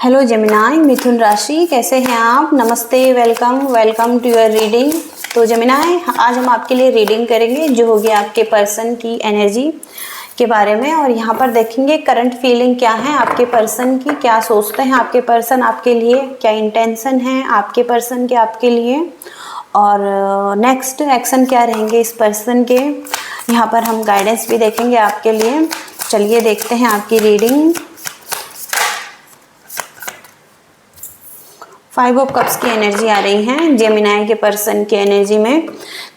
Hello Gemini, मिथुन राशि, कैसे हैं आप? नमस्ते, welcome welcome to your reading. तो जेमिनाई, आज हम आपके लिए रीडिंग करेंगे जो होगी आपके पर्सन की एनर्जी के बारे में। और यहाँ पर देखेंगे करंट फीलिंग क्या है आपके पर्सन की, क्या सोचते हैं आपके पर्सन आपके लिए, क्या इंटेंशन है आपके पर्सन के आपके लिए, और नेक्स्ट एक्शन क्या रहेंगे इस पर्सन के। यहाँ पर हम गाइडेंस भी देखेंगे आपके लिए। चलिए देखते हैं आपकी रीडिंग। 5 ऑफ कप्स की एनर्जी आ रही है जेमिनाई के पर्सन की एनर्जी में।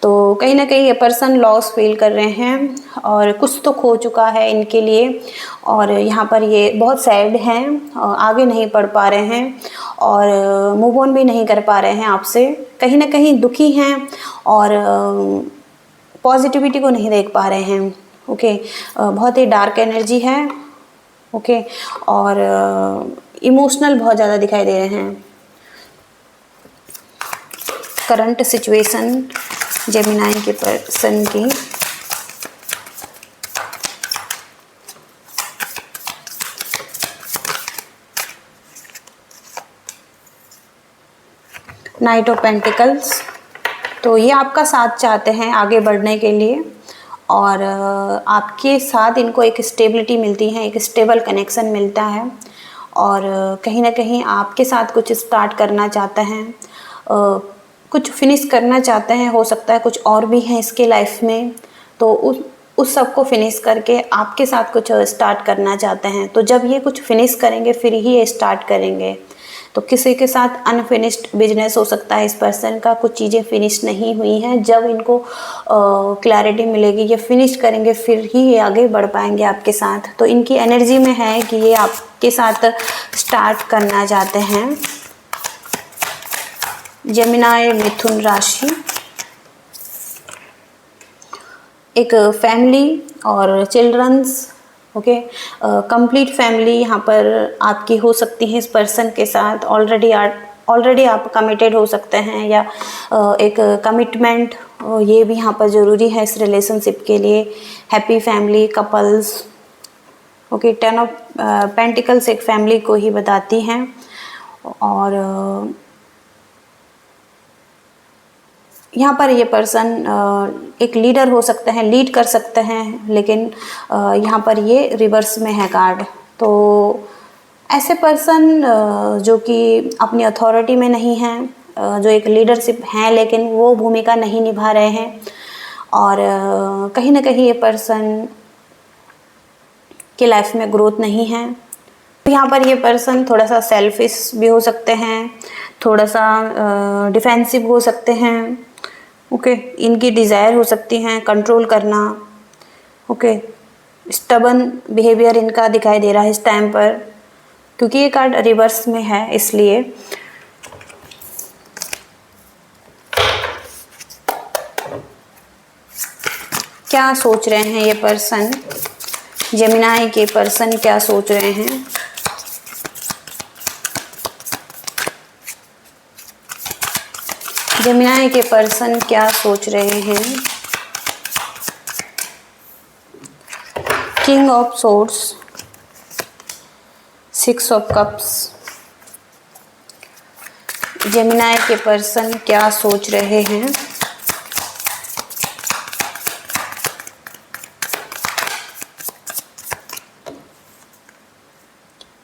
तो कहीं ना कहीं ये पर्सन लॉस फील कर रहे हैं और कुछ तो खो चुका है इनके लिए, और यहाँ पर ये बहुत सैड हैं, आगे नहीं बढ़ पा रहे हैं और मूव ऑन भी नहीं कर पा रहे हैं आपसे। कहीं ना कहीं दुखी हैं और पॉजिटिविटी को नहीं देख पा रहे हैं। ओके, बहुत ही डार्क एनर्जी है। ओके, और इमोशनल बहुत ज़्यादा दिखाई दे रहे हैं। करंट सिचुएशन जेमिनाई के पर्सन की। Night of pentacles. तो ये आपका साथ चाहते हैं आगे बढ़ने के लिए, और आपके साथ इनको एक स्टेबिलिटी मिलती है, एक स्टेबल कनेक्शन मिलता है, और कहीं ना कहीं आपके साथ कुछ स्टार्ट करना चाहते हैं, कुछ फिनिश करना चाहते हैं। हो सकता है कुछ और भी है इसके लाइफ में, तो उस सब को फिनिश करके आपके साथ कुछ स्टार्ट करना चाहते हैं। तो जब ये कुछ फिनिश करेंगे फिर ही ये स्टार्ट करेंगे। तो किसी के साथ अनफिनिश्ड बिजनेस हो सकता है इस पर्सन का, कुछ चीज़ें फिनिश नहीं हुई हैं। जब इनको क्लैरिटी मिलेगी, ये फिनिश करेंगे, फिर ही ये आगे बढ़ पाएंगे आपके साथ। तो इनकी एनर्जी में है कि ये आपके साथ स्टार्ट करना चाहते हैं। जेमिनाई मिथुन राशि, एक फैमिली और चिल्ड्रंस। ओके, कंप्लीट फैमिली यहाँ पर आपकी हो सकती है इस पर्सन के साथ। ऑलरेडी आप कमिटेड हो सकते हैं, या एक कमिटमेंट ये भी यहाँ पर ज़रूरी है इस रिलेशनशिप के लिए। Happy family couples. Okay, 10 of pentacles एक फैमिली को ही बताती हैं, और यहाँ पर ये पर्सन एक लीडर हो सकते हैं, लीड कर सकते हैं, लेकिन यहाँ पर ये रिवर्स में है कार्ड। तो ऐसे पर्सन जो कि अपनी अथॉरिटी में नहीं हैं, जो एक लीडरशिप हैं लेकिन वो भूमिका नहीं निभा रहे हैं, और कहीं ना कहीं ये पर्सन के लाइफ में ग्रोथ नहीं है। यहाँ पर ये पर्सन थोड़ा सा सेल्फिश भी हो सकते हैं, थोड़ा सा डिफेंसिव हो सकते हैं। ओके, इनकी डिज़ायर हो सकती हैं कंट्रोल करना। ओके, स्टबन बिहेवियर इनका दिखाई दे रहा है इस टाइम पर, क्योंकि ये कार्ड रिवर्स में है इसलिए। क्या सोच रहे हैं ये पर्सन, जेमिनाई के पर्सन क्या सोच रहे हैं? जेमिनाई के पर्सन क्या सोच रहे हैं? King of swords, 6 of cups. Gemini के पर्सन क्या सोच रहे हैं?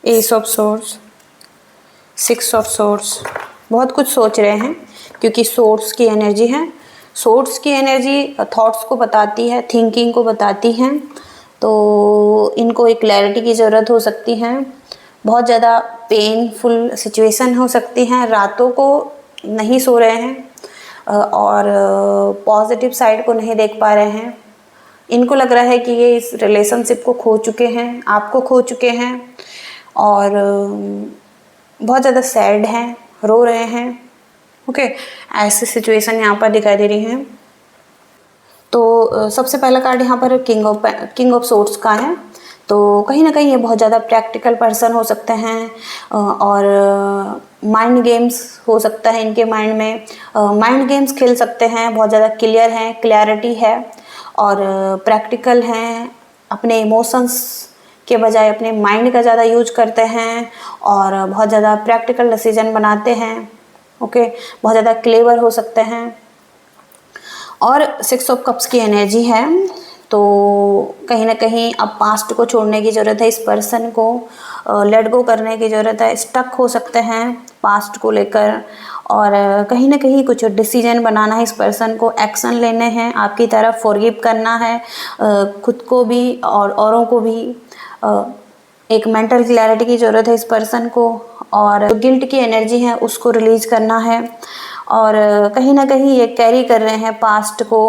S of swords, 6 of swords. बहुत कुछ सोच रहे हैं क्योंकि सोर्स की एनर्जी है। सोर्स की एनर्जी थॉट्स को बताती है, थिंकिंग को बताती है। तो इनको एक क्लैरिटी की ज़रूरत हो सकती है। बहुत ज़्यादा पेनफुल सिचुएशन हो सकती हैं, रातों को नहीं सो रहे हैं और पॉजिटिव साइड को नहीं देख पा रहे हैं। इनको लग रहा है कि ये इस रिलेशनशिप को खो चुके हैं, आपको खो चुके हैं, और बहुत ज़्यादा सैड हैं, रो रहे हैं। ओके, ऐसी सिचुएशन यहाँ पर दिखाई दे रही है। तो सबसे पहला कार्ड यहाँ पर किंग ऑफ सोर्ड्स का है। तो कहीं ना कहीं ये बहुत ज़्यादा प्रैक्टिकल पर्सन हो सकते हैं, और माइंड गेम्स हो सकता है इनके माइंड में। माइंड गेम्स खेल सकते हैं, बहुत ज़्यादा क्लियर हैं, क्लैरिटी है, और प्रैक्टिकल हैं, अपने इमोशंस के बजाय अपने माइंड का ज़्यादा यूज करते हैं और बहुत ज़्यादा प्रैक्टिकल डिसीजन बनाते हैं। ओके, बहुत ज़्यादा क्लेवर हो सकते हैं। और 6 ऑफ कप्स की एनर्जी है, तो कहीं ना कहीं अब पास्ट को छोड़ने की ज़रूरत है, इस पर्सन को लेट गो करने की ज़रूरत है। स्टक हो सकते हैं पास्ट को लेकर, और कहीं ना कहीं कुछ डिसीजन बनाना है इस पर्सन को, एक्शन लेने हैं आपकी तरफ, फॉरगिव करना है खुद को भी और औरों को भी। एक मेंटल क्लैरिटी की ज़रूरत है इस पर्सन को, और जो गिल्ट की एनर्जी है उसको रिलीज करना है। और कहीं ना कहीं ये कैरी कर रहे हैं पास्ट को,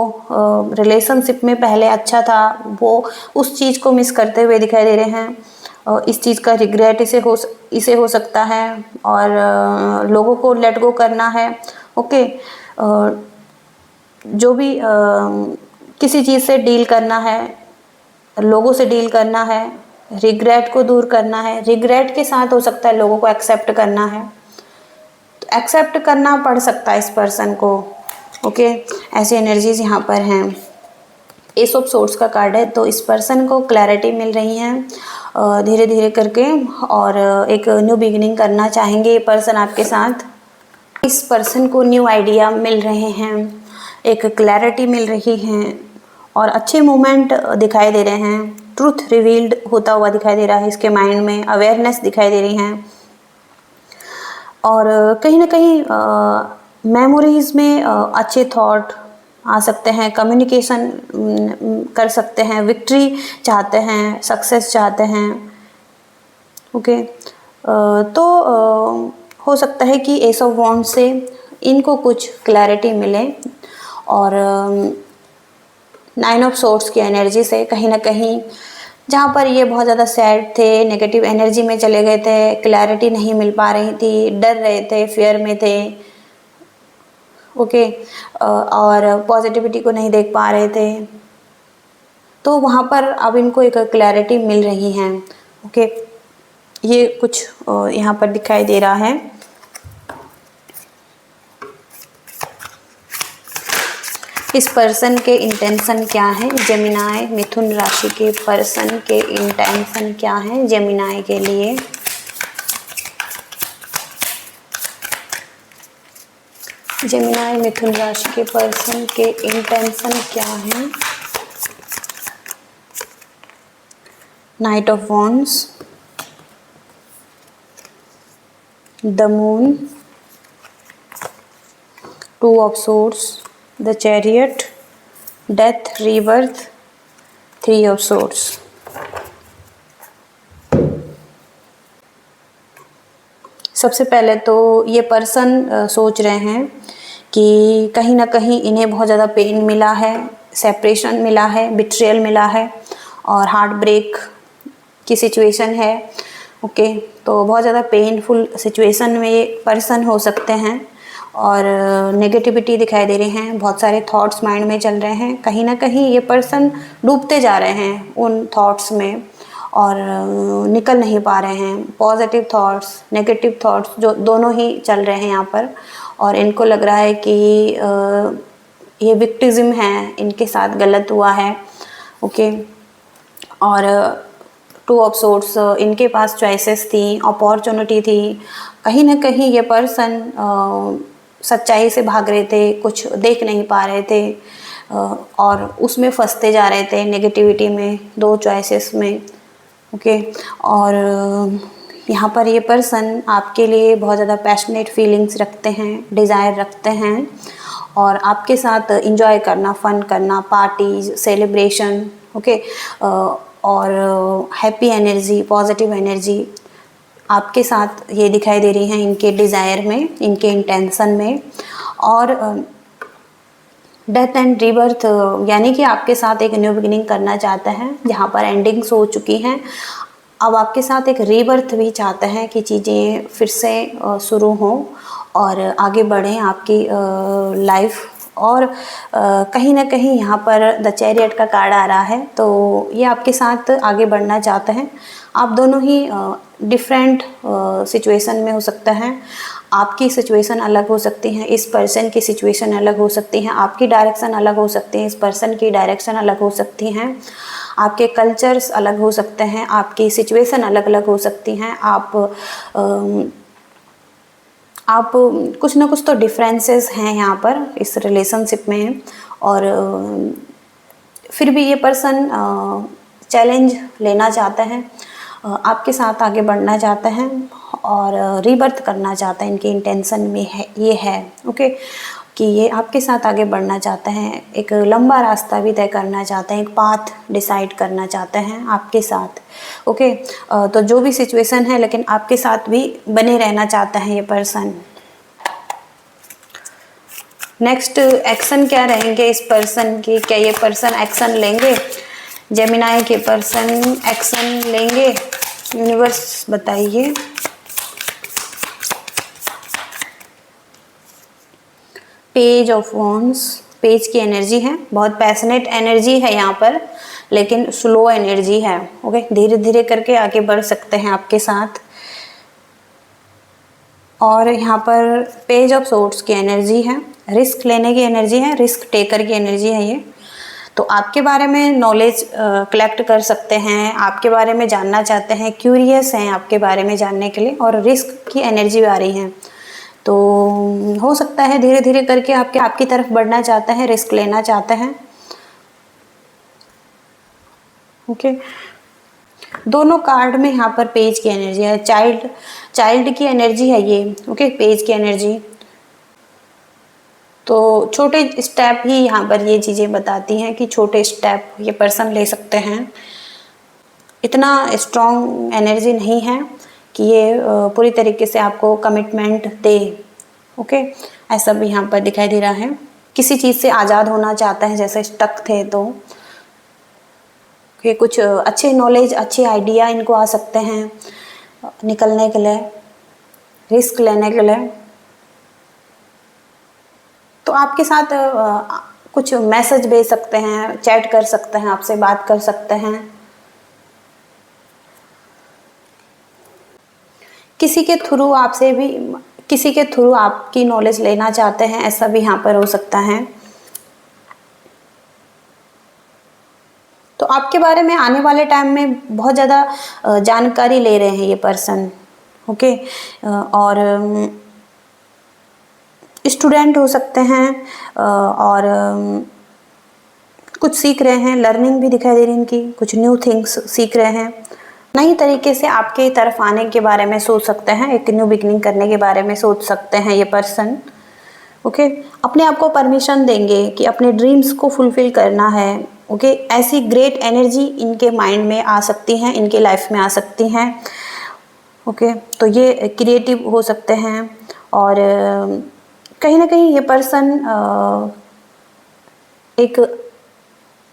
रिलेशनशिप में पहले अच्छा था वो उस चीज़ को मिस करते हुए दिखाई दे रहे हैं। इस चीज़ का रिग्रेट इसे हो सकता है, और लोगों को लेट गो करना है। ओके, जो भी किसी चीज़ से डील करना है, लोगों से डील करना है, रिग्रेट को दूर करना है। रिग्रेट के साथ हो सकता है लोगों को एक्सेप्ट करना है, तो एक्सेप्ट करना पड़ सकता है इस पर्सन को। ओके, ऐसी एनर्जीज यहाँ पर हैं। एस ऑफ सोर्ड्स का कार्ड है, तो इस पर्सन को क्लैरिटी मिल रही है धीरे धीरे करके, और एक न्यू बिगिनिंग करना चाहेंगे ये पर्सन आपके साथ। इस पर्सन को न्यू आइडिया मिल रहे हैं, एक क्लैरिटी मिल रही है, और अच्छे मोमेंट दिखाई दे रहे हैं। ट्रूथ रिवील्ड होता हुआ दिखाई दे रहा है इसके माइंड में, अवेयरनेस दिखाई दे रही हैं, और कहीं ना कहीं मेमोरीज में अच्छे थॉट आ सकते हैं, कम्युनिकेशन कर सकते हैं, विक्ट्री चाहते हैं, सक्सेस चाहते हैं। ओके, तो हो सकता है कि एस ऑफ वॉन्ड से इनको कुछ क्लैरिटी मिले, और 9 ऑफ सोर्ड्स की एनर्जी से कहीं ना कहीं जहाँ पर ये बहुत ज़्यादा सैड थे, नेगेटिव एनर्जी में चले गए थे, क्लैरिटी नहीं मिल पा रही थी, डर रहे थे, फियर में थे। ओके, और पॉजिटिविटी को नहीं देख पा रहे थे, तो वहाँ पर अब इनको एक क्लैरिटी मिल रही है। ओके, ये कुछ यहाँ पर दिखाई दे रहा है। इस पर्सन के इंटेंशन क्या है जेमिनाई, मिथुन राशि के पर्सन के इंटेंशन क्या है जेमिनाई के लिए। जेमिनाई मिथुन राशि के पर्सन के इंटेंशन क्या है। Night of wands, the moon, 2 of swords, the chariot, death, rebirth, 3 of swords. सबसे पहले तो ये पर्सन सोच रहे हैं कि कहीं ना कहीं इन्हें बहुत ज़्यादा पेन मिला है, सेपरेशन मिला है, बिट्रेयल मिला है, और हार्ट ब्रेक की सिचुएशन है। ओके, तो बहुत ज़्यादा पेनफुल सिचुएशन में ये पर्सन हो सकते हैं, और नेगेटिविटी दिखाई दे रही हैं, बहुत सारे थॉट्स माइंड में चल रहे हैं। कहीं ना कहीं ये पर्सन डूबते जा रहे हैं उन थॉट्स में, और निकल नहीं पा रहे हैं। पॉजिटिव थॉट्स, नेगेटिव थॉट्स जो दोनों ही चल रहे हैं यहाँ पर, और इनको लग रहा है कि ये विक्टिज्म है, इनके साथ गलत हुआ है। ओके, और 2 ऑफ सोर्ड्स, इनके पास चॉइसेस थी, अपॉर्चुनिटी थी। कहीं ना कहीं ये पर्सन सच्चाई से भाग रहे थे, कुछ देख नहीं पा रहे थे, और उसमें फंसते जा रहे थे नेगेटिविटी में, 2 चॉइसेस में। ओके, और यहाँ पर ये पर्सन आपके लिए बहुत ज़्यादा पैशनेट फीलिंग्स रखते हैं, डिज़ायर रखते हैं, और आपके साथ इंजॉय करना, फन करना, पार्टीज, सेलिब्रेशन। ओके, और हैप्पी एनर्जी, पॉजिटिव एनर्जी आपके साथ ये दिखाई दे रही है इनके डिज़ायर में, इनके इंटेंशन में। और डेथ एंड रीबर्थ, यानी कि आपके साथ एक न्यू बिगिनिंग करना चाहते हैं, जहाँ पर एंडिंग्स हो चुकी हैं। अब आपके साथ एक रीबर्थ भी चाहते हैं कि चीज़ें फिर से शुरू हों और आगे बढ़ें आपकी लाइफ। और कहीं ना कहीं यहाँ पर द चैरियट का कार्ड आ रहा है, तो ये आपके साथ आगे बढ़ना चाहते हैं। आप दोनों ही डिफरेंट सिचुएशन में हो सकते हैं। आपकी सिचुएशन अलग हो सकती है, इस पर्सन की सिचुएशन अलग हो सकती है, आपकी डायरेक्शन अलग हो सकती है, इस पर्सन की डायरेक्शन अलग हो सकती हैं। आपके कल्चर्स अलग हो सकते हैं, आपकी सिचुएशन अलग अलग हो सकती हैं, आप कुछ ना कुछ तो डिफरेंसेस हैं यहाँ पर इस रिलेशनशिप में। और फिर भी ये पर्सन चैलेंज लेना चाहता है, आपके साथ आगे बढ़ना चाहता है और रीबर्थ करना चाहता है। इनके इंटेंशन में है ये है, ओके, कि ये आपके साथ आगे बढ़ना चाहते हैं, एक लंबा रास्ता भी तय करना चाहते हैं, एक पाथ डिसाइड करना चाहते हैं आपके साथ, ओके। तो जो भी सिचुएशन है, लेकिन आपके साथ भी बने रहना चाहता है ये पर्सन। नेक्स्ट एक्शन क्या रहेंगे इस पर्सन की, क्या ये पर्सन एक्शन लेंगे? जेमिनाई के पर्सन एक्शन लेंगे? यूनिवर्स बताइए। पेज ऑफ वॉन्ड्स, पेज की एनर्जी है, बहुत पैशनेट एनर्जी है यहाँ पर, लेकिन स्लो एनर्जी है, ओके। धीरे धीरे करके आगे बढ़ सकते हैं आपके साथ। और यहाँ पर पेज ऑफ सोर्ड्स की एनर्जी है, रिस्क लेने की एनर्जी है, रिस्क टेकर की एनर्जी है ये। तो आपके बारे में नॉलेज कलेक्ट कर सकते हैं, आपके बारे में जानना चाहते हैं, क्यूरियस हैं आपके बारे में जानने के लिए, और रिस्क की एनर्जी भी आ रही है। तो हो सकता है धीरे धीरे करके आपकी तरफ बढ़ना चाहते हैं, रिस्क लेना चाहते हैं, ओके। दोनों कार्ड में यहाँ पर पेज की एनर्जी है, चाइल्ड की एनर्जी है ये, ओके, पेज की एनर्जी। तो छोटे स्टेप ही यहाँ पर ये चीज़ें बताती हैं कि छोटे स्टेप ये पर्सन ले सकते हैं। इतना स्ट्रॉन्ग एनर्जी नहीं है कि ये पूरी तरीके से आपको कमिटमेंट दे, ओके, ऐसा भी यहाँ पर दिखाई दे रहा है। किसी चीज़ से आज़ाद होना चाहता है, जैसे स्टक थे तो कि कुछ अच्छे नॉलेज, अच्छे आइडिया इनको आ सकते हैं निकलने के लिए, रिस्क लेने के लिए। तो आपके साथ कुछ मैसेज भेज सकते हैं, चैट कर सकते हैं, आपसे बात कर सकते हैं। किसी के थ्रू आपकी नॉलेज लेना चाहते हैं, ऐसा भी यहाँ पर हो सकता है। तो आपके बारे में आने वाले टाइम में बहुत ज़्यादा जानकारी ले रहे हैं ये पर्सन, ओके। और स्टूडेंट हो सकते हैं और कुछ सीख रहे हैं, लर्निंग भी दिखाई दे रही है इनकी, कुछ न्यू थिंग्स सीख रहे हैं, नई तरीके से आपके तरफ आने के बारे में सोच सकते हैं, एक न्यू बिगनिंग करने के बारे में सोच सकते हैं ये पर्सन, ओके। अपने आप को परमिशन देंगे कि अपने ड्रीम्स को फुलफिल करना है, ओके। ऐसी ग्रेट एनर्जी इनके माइंड में आ सकती हैं, इनके लाइफ में आ सकती हैं, ओके। तो ये क्रिएटिव हो सकते हैं और कहीं ना कहीं ये पर्सन एक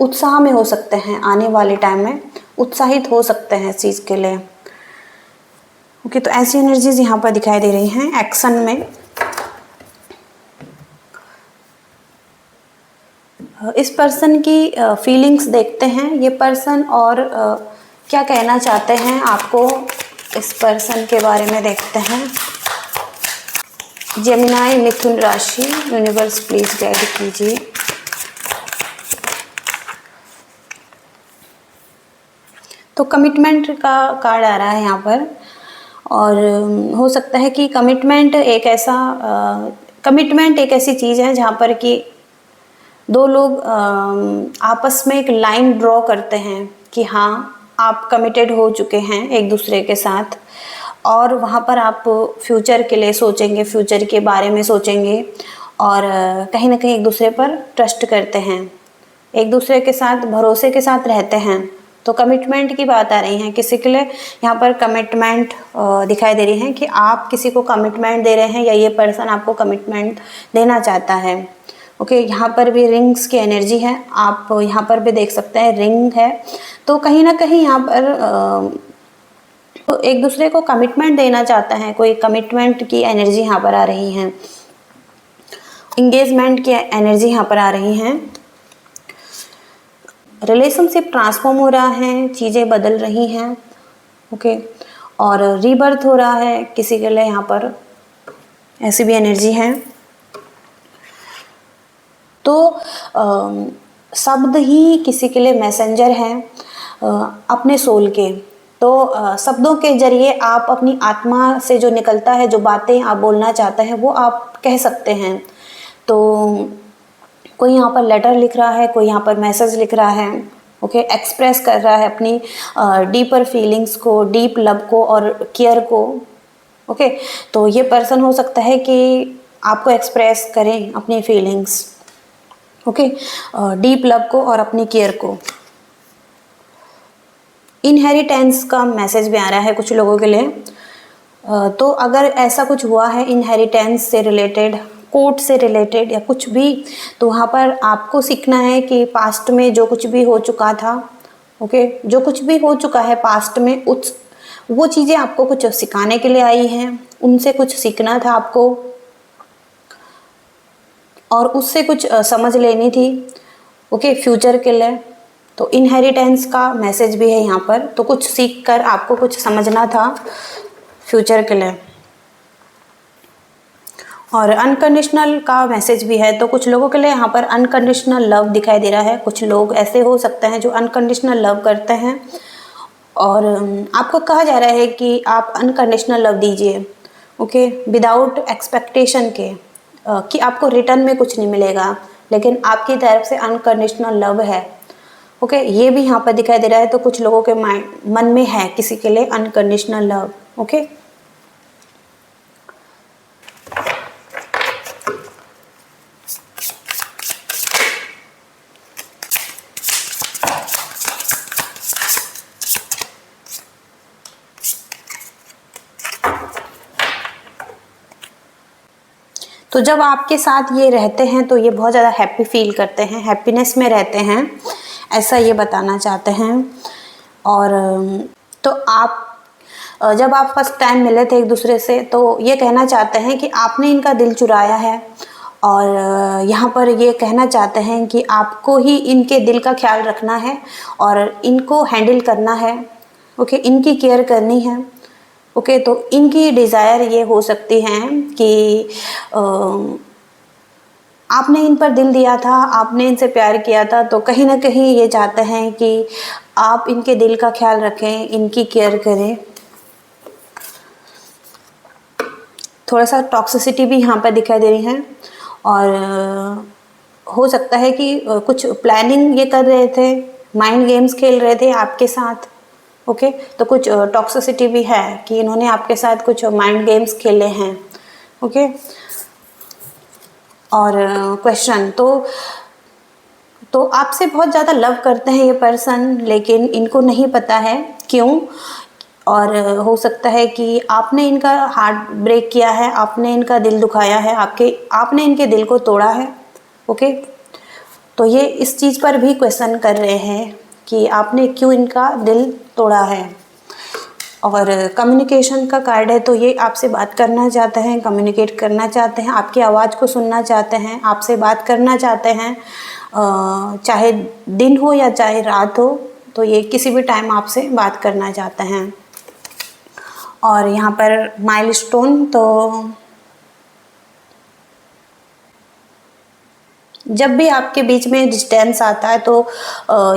उत्साह में हो सकते हैं, आने वाले टाइम में उत्साहित हो सकते हैं इस चीज़ के लिए, ओके। तो ऐसी एनर्जीज यहाँ पर दिखाई दे रही हैं एक्शन में। इस पर्सन की फीलिंग्स देखते हैं, ये पर्सन और क्या कहना चाहते हैं आपको, इस पर्सन के बारे में देखते हैं। जेमिनाई मिथुन राशि, यूनिवर्स प्लीज गाइड कीजिए। तो कमिटमेंट का कार्ड आ रहा है यहाँ पर, और हो सकता है कि कमिटमेंट एक ऐसी चीज़ है जहाँ पर कि दो लोग आपस में एक लाइन ड्रॉ करते हैं कि हाँ आप कमिटेड हो चुके हैं एक दूसरे के साथ, और वहाँ पर आप फ्यूचर के लिए सोचेंगे, फ्यूचर के बारे में सोचेंगे, और कहीं ना कहीं एक दूसरे पर ट्रस्ट करते हैं, एक दूसरे के साथ भरोसे के साथ रहते हैं। तो कमिटमेंट की बात आ रही है किसी के लिए, यहाँ पर कमिटमेंट दिखाई दे रही है कि आप किसी को कमिटमेंट दे रहे हैं या ये पर्सन आपको कमिटमेंट देना चाहता है, ओके। यहाँ पर भी रिंग्स की एनर्जी है, आप यहाँ पर भी देख सकते हैं रिंग है। तो कहीं ना कहीं यहाँ पर तो एक दूसरे को कमिटमेंट देना चाहता है, कोई कमिटमेंट की एनर्जी यहाँ पर आ रही है, एंगेजमेंट की एनर्जी यहाँ पर आ रही है। रिलेशनशिप ट्रांसफॉर्म हो रहा है, चीज़ें बदल रही हैं, ओके। और रीबर्थ हो रहा है किसी के लिए, यहाँ पर ऐसी भी एनर्जी है। तो शब्द ही किसी के लिए मैसेंजर है, अपने सोल के। तो शब्दों के जरिए आप अपनी आत्मा से जो निकलता है, जो बातें आप बोलना चाहते हैं वो आप कह सकते हैं। तो कोई यहाँ पर लेटर लिख रहा है, कोई यहाँ पर मैसेज लिख रहा है, ओके, एक्सप्रेस कर रहा है अपनी डीपर फीलिंग्स को, डीप लव को और केयर को। ओके, तो ये पर्सन हो सकता है कि आपको एक्सप्रेस करें अपनी फीलिंग्स, ओके, डीप लव को और अपनी केयर को। इनहेरिटेंस का मैसेज भी आ रहा है कुछ लोगों के लिए। तो अगर ऐसा कुछ हुआ है इनहेरिटेंस से रिलेटेड, कोर्ट से रिलेटेड या कुछ भी, तो वहाँ पर आपको सीखना है कि पास्ट में जो कुछ भी हो चुका था, ओके, जो कुछ भी हो चुका है पास्ट में, उस वो चीज़ें आपको कुछ सिखाने के लिए आई हैं, उनसे कुछ सीखना था आपको और उससे कुछ समझ लेनी थी, ओके, फ्यूचर के लिए। तो इनहेरिटेंस का मैसेज भी है यहाँ पर, तो कुछ सीख कर आपको कुछ समझना था फ्यूचर के लिए। और अनकंडीशनल का मैसेज भी है, तो कुछ लोगों के लिए यहाँ पर अनकंडीशनल लव दिखाई दे रहा है। कुछ लोग ऐसे हो सकते हैं जो अनकंडीशनल लव करते हैं और आपको कहा जा रहा है कि आप अनकंडीशनल लव दीजिए, ओके, विदाउट एक्सपेक्टेशन के, कि आपको रिटर्न में कुछ नहीं मिलेगा, लेकिन आपकी तरफ से अनकंडीशनल लव है, ओके, ये भी यहाँ पर दिखाई दे रहा है। तो कुछ लोगों के मन में है किसी के लिए अनकंडीशनल लव, ओके। तो जब आपके साथ ये रहते हैं तो ये बहुत ज़्यादा हैप्पी फील करते हैं, हैप्पीनेस में रहते हैं, ऐसा ये बताना चाहते हैं। और तो आप जब आप फर्स्ट टाइम मिले थे एक दूसरे से, तो ये कहना चाहते हैं कि आपने इनका दिल चुराया है और यहाँ पर ये कहना चाहते हैं कि आपको ही इनके दिल का ख्याल रखना है और इनको हैंडल करना है, ओके, इनकी केयर करनी है, ओके। तो इनकी डिज़ायर ये हो सकती हैं कि आपने इन पर दिल दिया था, आपने इनसे प्यार किया था, तो कहीं ना कहीं ये चाहते हैं कि आप इनके दिल का ख्याल रखें, इनकी केयर करें। थोड़ा सा टॉक्सिसिटी भी यहाँ पर दिखाई दे रही है और हो सकता है कि कुछ प्लानिंग ये कर रहे थे, माइंड गेम्स खेल रहे थे आपके साथ, ओके। तो कुछ टॉक्सिसिटी भी है कि इन्होंने आपके साथ कुछ माइंड गेम्स खेले हैं, ओके। और क्वेश्चन, तो आपसे बहुत ज़्यादा लव करते हैं ये पर्सन, लेकिन इनको नहीं पता है क्यों। और हो सकता है कि आपने इनका हार्ट ब्रेक किया है, आपने इनका दिल दुखाया है, आपने इनके दिल को तोड़ा है, ओके। तो ये इस चीज़ पर भी क्वेश्चन कर रहे हैं कि आपने क्यों इनका दिल तोड़ा है। और कम्युनिकेशन का कार्ड है, तो ये आपसे बात करना चाहते हैं, कम्युनिकेट करना चाहते हैं, आपकी आवाज़ को सुनना चाहते हैं, आपसे बात करना चाहते हैं, चाहे दिन हो या चाहे रात हो, तो ये किसी भी टाइम आपसे बात करना चाहते हैं। और यहाँ पर माइलस्टोन, तो जब भी आपके बीच में डिस्टेंस आता है तो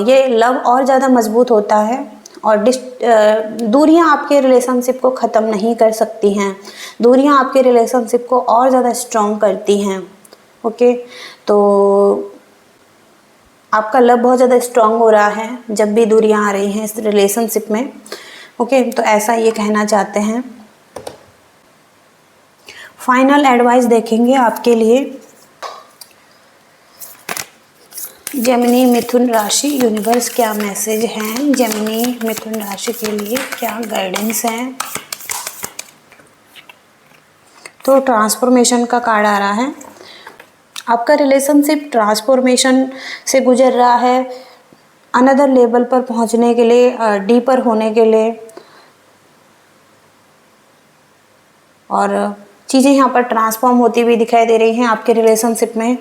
ये लव और ज़्यादा मजबूत होता है और दूरियां आपके रिलेशनशिप को ख़त्म नहीं कर सकती हैं, दूरियां आपके रिलेशनशिप को और ज़्यादा स्ट्रॉन्ग करती हैं, ओके। तो आपका लव बहुत ज़्यादा स्ट्रॉन्ग हो रहा है जब भी दूरियां आ रही हैं इस रिलेशनशिप में, ओके। तो ऐसा ये कहना चाहते हैं। फाइनल एडवाइस देखेंगे आपके लिए। जेमिनी मिथुन राशि, यूनिवर्स क्या मैसेज हैं जेमिनी मिथुन राशि के लिए, क्या गाइडेंस है। तो ट्रांसफॉर्मेशन का कार्ड आ रहा है। आपका रिलेशनशिप ट्रांसफॉर्मेशन से गुजर रहा है, अनदर लेवल पर पहुंचने के लिए, डीपर होने के लिए। और चीज़ें यहाँ पर ट्रांसफॉर्म होती हुई दिखाई दे रही हैं आपके रिलेशनशिप में।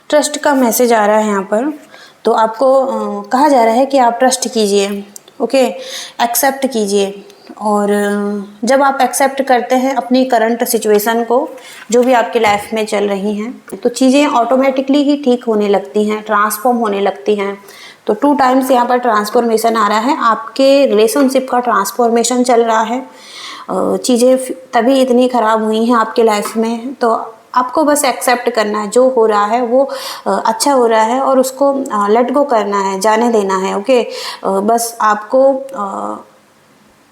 ट्रस्ट का मैसेज आ रहा है यहाँ पर, तो आपको कहा जा रहा है कि आप ट्रस्ट कीजिए, ओके, एक्सेप्ट कीजिए। और जब आप एक्सेप्ट करते हैं अपनी करंट सिचुएशन को, जो भी आपकी लाइफ में चल रही हैं, तो चीज़ें ऑटोमेटिकली ही ठीक होने लगती हैं, ट्रांसफॉर्म होने लगती हैं। तो 2 टाइम्स यहाँ पर ट्रांसफॉर्मेशन आ रहा है, आपके रिलेशनशिप का ट्रांसफॉर्मेशन चल रहा है। चीज़ें तभी इतनी ख़राब हुई हैं आपके लाइफ में, तो आपको बस एक्सेप्ट करना है, जो हो रहा है वो अच्छा हो रहा है और उसको लेट गो करना है, जाने देना है। ओके, बस आपको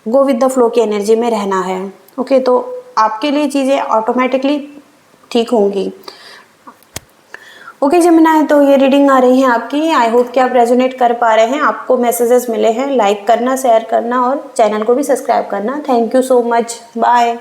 गो विद द फ्लो की एनर्जी में रहना है। ओके, तो आपके लिए चीज़ें ऑटोमेटिकली ठीक होंगी। ओके जेमिनी, तो ये रीडिंग आ रही है आपकी। आई होप कि आप रेजोनेट कर पा रहे हैं, आपको मैसेजेस मिले हैं। लाइक करना, शेयर करना और चैनल को भी सब्सक्राइब करना। Thank you so much, bye.